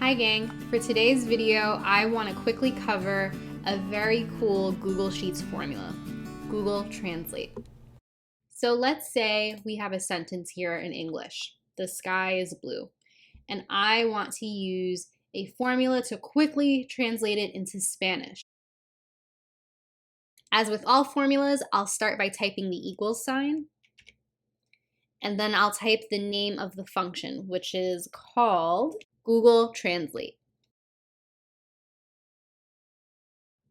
Hi gang, for today's video I want to quickly cover a very cool Google Sheets formula, Google Translate. So let's say we have a sentence here in English, the sky is blue, and I want to use a formula to quickly translate it into Spanish. As with all formulas, I'll start by typing the equals sign, and then I'll type the name of the function, which is called Google Translate.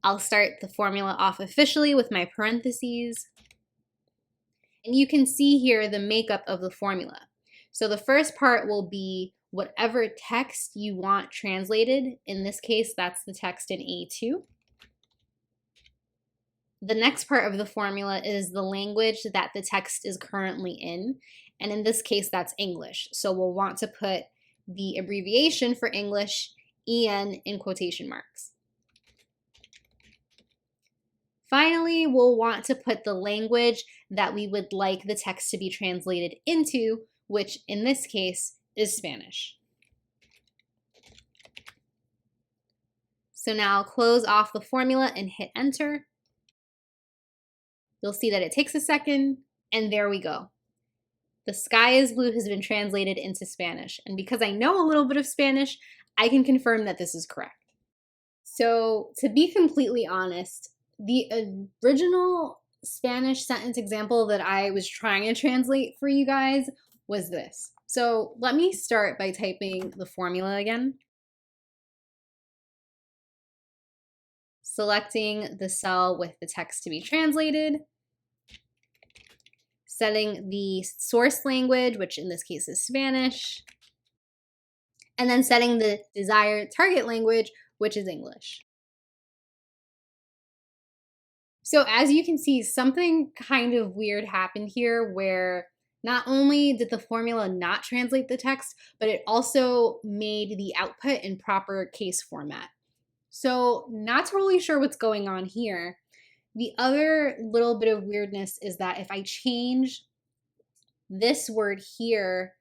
I'll start the formula off officially with my parentheses. And you can see here the makeup of the formula. So the first part will be whatever text you want translated. In this case, that's the text in A2. The next part of the formula is the language that the text is currently in. And in this case, that's English. So we'll want to put the abbreviation for English, EN, in quotation marks. Finally, we'll want to put the language that we would like the text to be translated into, which in this case is Spanish. So now I'll close off the formula and hit enter. You'll see that it takes a second, and there we go. The sky is blue has been translated into Spanish, and because I know a little bit of Spanish, I can confirm that this is correct. So to be completely honest, the original Spanish sentence example that I was trying to translate for you guys was this. So let me start by typing the formula again. Selecting the cell with the text to be translated. Setting the source language, which in this case is Spanish. And then setting the desired target language, which is English. So as you can see, something kind of weird happened here where not only did the formula not translate the text, but it also made the output in proper case format. So not totally sure what's going on here. The other little bit of weirdness is that if I change this word here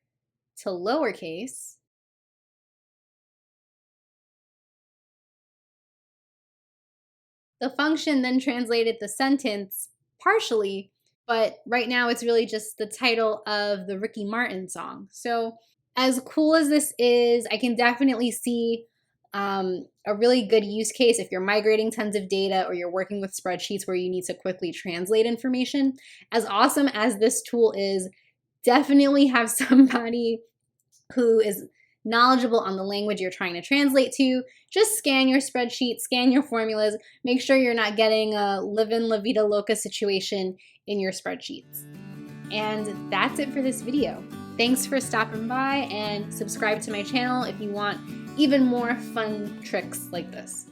to lowercase, the function then translated the sentence partially, but right now it's really just the title of the Ricky Martin song. So as cool as this is, I can definitely see a really good use case if you're migrating tons of data or you're working with spreadsheets where you need to quickly translate information. As awesome as this tool is, definitely have somebody who is knowledgeable on the language you're trying to translate to. Just scan your spreadsheet, scan your formulas, make sure you're not getting a live-in La Vida Loca situation in your spreadsheets. And that's it for this video. Thanks for stopping by, and subscribe to my channel if you want even more fun tricks like this.